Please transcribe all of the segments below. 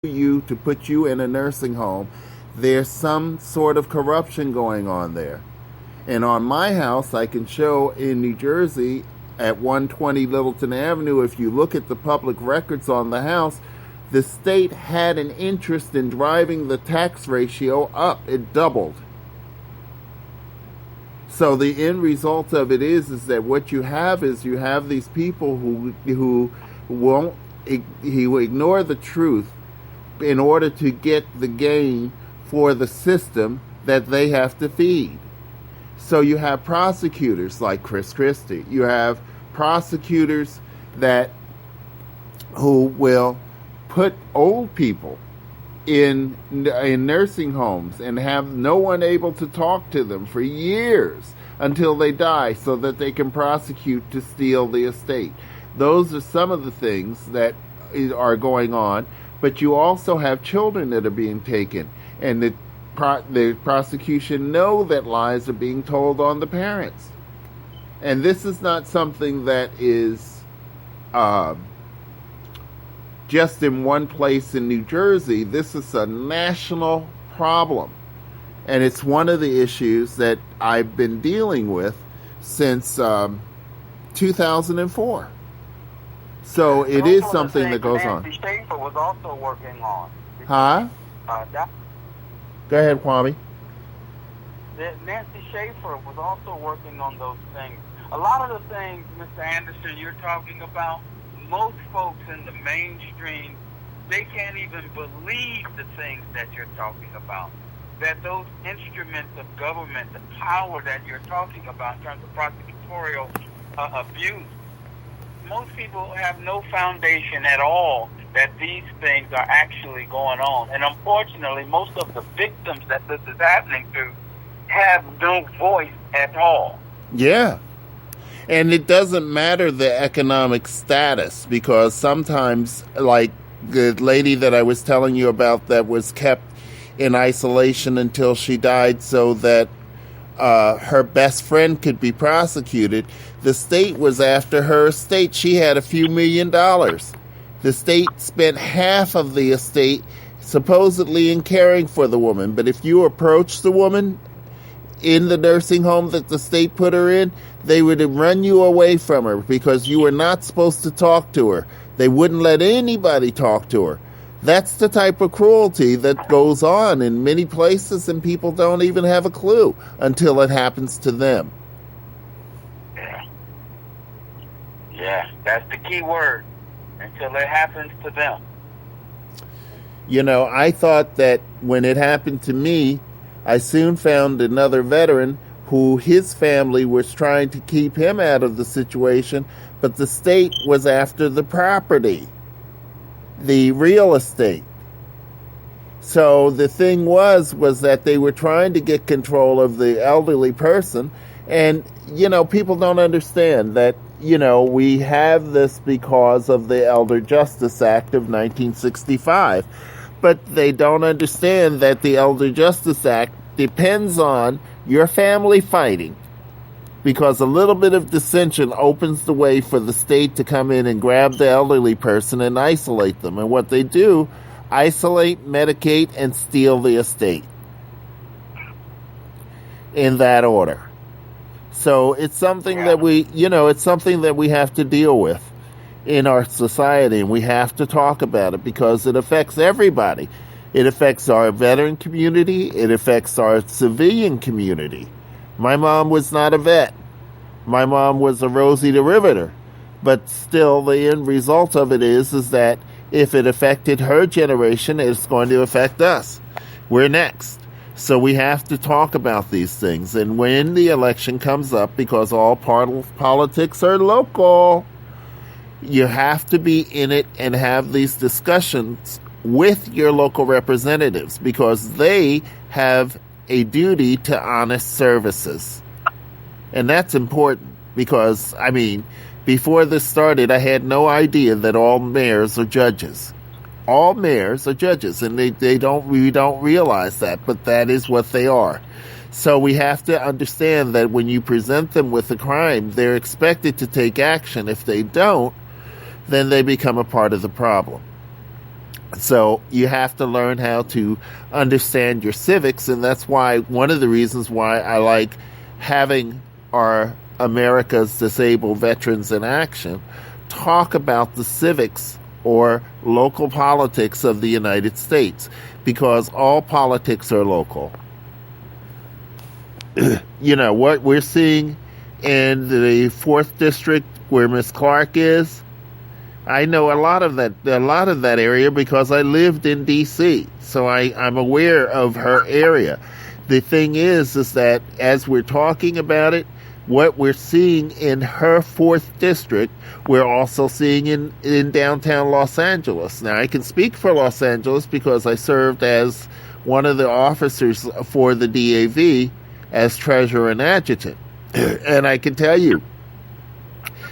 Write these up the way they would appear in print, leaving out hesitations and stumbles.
you to put you in a nursing home, there's some sort of corruption going on there. And on my house, I can show in New Jersey at 120 Littleton Avenue, if you look at the public records on the house, the state had an interest in driving the tax ratio up. It doubled. So the end result of it is that what you have is you have these people who won't who ignore the truth in order to get the gain for the system that they have to feed. So you have prosecutors like Chris Christie. You have prosecutors who will put old people in nursing homes and have no one able to talk to them for years until they die so that they can prosecute to steal the estate. Those are some of the things that are going on. But you also have children that are being taken, and the prosecution know that lies are being told on the parents. And this is not something that is just in one place in New Jersey. This is a national problem. And it's one of the issues that I've been dealing with since 2004. So it is something that goes on. Nancy Schaefer was also working on. Huh? Go ahead, Kwame. Nancy Schaefer was also working on those things. A lot of the things, Mr. Anderson, you're talking about, most folks in the mainstream, they can't even believe the things that you're talking about. That those instruments of government, the power that you're talking about in terms of prosecutorial abuse, most people have no foundation at all that these things are actually going on. And unfortunately, most of the victims that this is happening to have no voice at all. Yeah. And it doesn't matter the economic status, because sometimes, like the lady that I was telling you about that was kept in isolation until she died so that her best friend could be prosecuted, the state was after her estate. She had a few $1 million. The state spent half of the estate supposedly in caring for the woman. But if you approach the woman in the nursing home that the state put her in, they would run you away from her because you were not supposed to talk to her. They wouldn't let anybody talk to her. That's the type of cruelty that goes on in many places, and people don't even have a clue until it happens to them. Yeah, that's the key word. Until it happens to them. You know, I thought that when it happened to me, I soon found another veteran who his family was trying to keep him out of the situation, but the state was after the property, the real estate. So the thing was that they were trying to get control of the elderly person. And, you know, people don't understand that, you know, we have this because of the Elder Justice Act of 1965. But they don't understand that the Elder Justice Act depends on your family fighting, because a little bit of dissension opens the way for the state to come in and grab the elderly person and isolate them. And what they do, isolate, medicate, and steal the estate. In that order. So it's something that it's something that we have to deal with in our society, and we have to talk about it because it affects everybody. It affects our veteran community. It affects our civilian community. My mom was not a vet. My mom was a Rosie the Riveter. But still, the end result of it is that if it affected her generation, it's going to affect us. We're next. So we have to talk about these things. And when the election comes up, because all politics are local, you have to be in it and have these discussions with your local representatives, because they have a duty to honest services. And that's important because, I mean, before this started, I had no idea that all mayors are judges. All mayors are judges, and we don't realize that, but that is what they are. So we have to understand that when you present them with a crime, they're expected to take action. If they don't, then they become a part of the problem. So you have to learn how to understand your civics, and that's why one of the reasons why I like having our America's Disabled Veterans in Action talk about the civics or local politics of the United States, because all politics are local. You know, what we're seeing in the 4th District where Miss Clark is, I know a lot of that area because I lived in D.C., so I'm aware of her area. The thing is that as we're talking about it, what we're seeing in her 4th District, we're also seeing in downtown Los Angeles. Now, I can speak for Los Angeles because I served as one of the officers for the DAV as treasurer and adjutant. And I can tell you,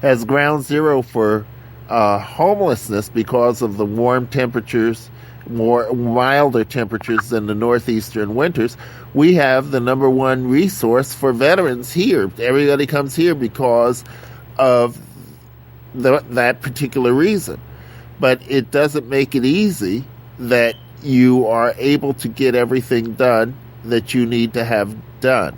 as ground zero for homelessness because of the warm temperatures, more milder temperatures than the northeastern winters, we have the number one resource for veterans here. Everybody comes here because of that particular reason. But it doesn't make it easy that you are able to get everything done that you need to have done,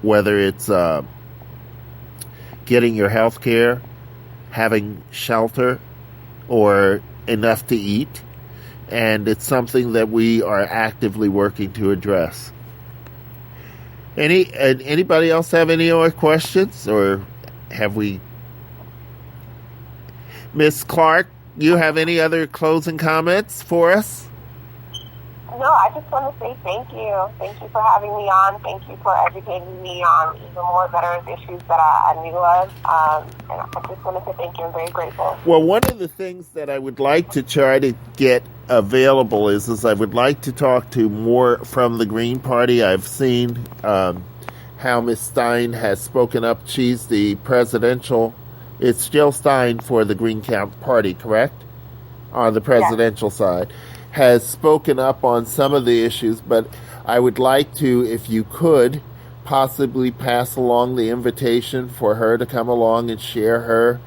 whether it's getting your health care, having shelter, or enough to eat. And it's something that we are actively working to address. Anybody else have any other questions, or have we? Miss Clark, you have any other closing comments for us? No, I just want to say thank you. Thank you for having me on. Thank you for educating me on even more veterans issues that I knew of. And I just want to say thank you. I'm very grateful. Well, one of the things that I would like to try to get available is I would like to talk to more from the Green Party. I've seen how Ms. Stein has spoken up. She's the presidential. It's Jill Stein for the Green Party, correct? On the presidential side. Has spoken up on some of the issues, but I would like to, if you could, possibly pass along the invitation for her to come along and share her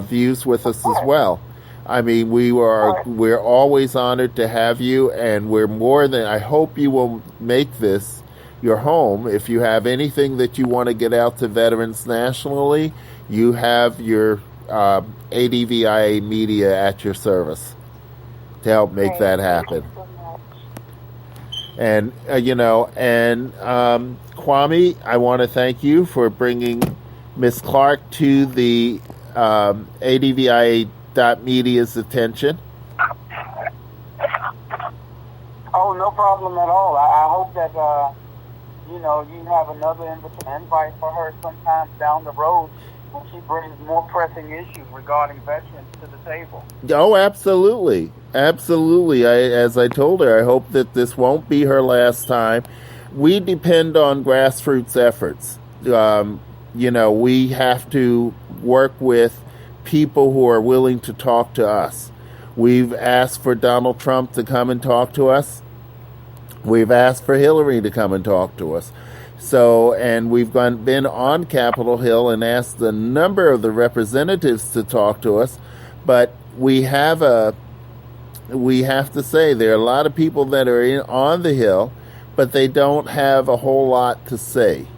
views with us as well. I mean, we're always honored to have you, and we're more than, I hope you will make this your home. If you have anything that you want to get out to veterans nationally, you have your ADVIA media at your service to help make that happen. And, Kwame, I want to thank you for bringing Miss Clark to the ADVIA.media's attention. Oh, no problem at all. I hope that, you have another invite for her sometime down the road when she brings more pressing issues regarding veterans to the table. Oh, absolutely. Absolutely. As I told her, I hope that this won't be her last time. We depend on grassroots efforts. We have to work with people who are willing to talk to us. We've asked for Donald Trump to come and talk to us. We've asked for Hillary to come and talk to us. So, and we've been on Capitol Hill and asked a number of the representatives to talk to us, but we have to say there are a lot of people that are on the Hill, but they don't have a whole lot to say.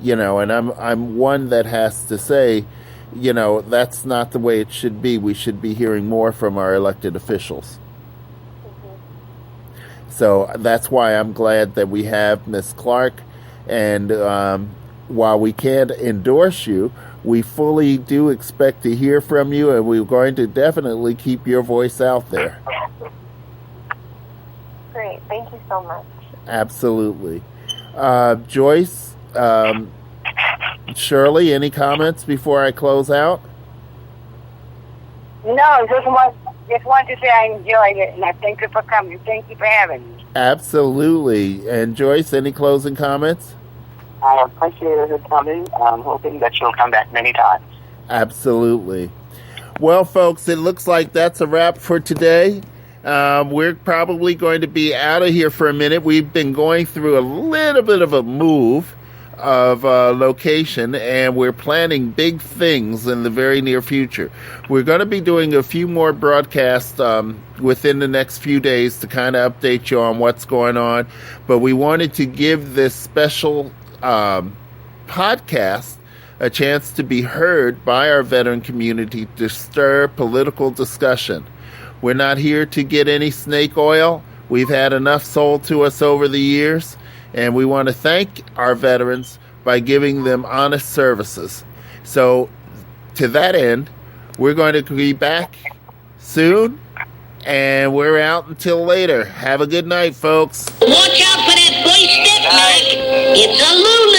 And I'm one that has to say, that's not the way it should be. We should be hearing more from our elected officials. So that's why I'm glad that we have Ms. Clark. And while we can't endorse you, we fully do expect to hear from you, and we're going to definitely keep your voice out there. Great. Thank you so much. Absolutely. Joyce, Shirley, any comments before I close out? No, just want to say I enjoyed it, and I thank you for coming. Thank you for having me. Absolutely. And Joyce, any closing comments? I appreciate it coming. I'm hoping that you'll come back many times. Absolutely. Well, folks, it looks like that's a wrap for today. We're probably going to be out of here for a minute. We've been going through a little bit of a move of location, and we're planning big things in the very near future. We're going to be doing a few more broadcasts within the next few days to kind of update you on what's going on, but we wanted to give this special podcast a chance to be heard by our veteran community to stir political discussion. We're not here to get any snake oil. We've had enough sold to us over the years, and we want to thank our veterans by giving them honest services. So, to that end, we're going to be back soon, and we're out until later. Have a good night, folks. Watch out for that first step, Mac. It's a lunatic.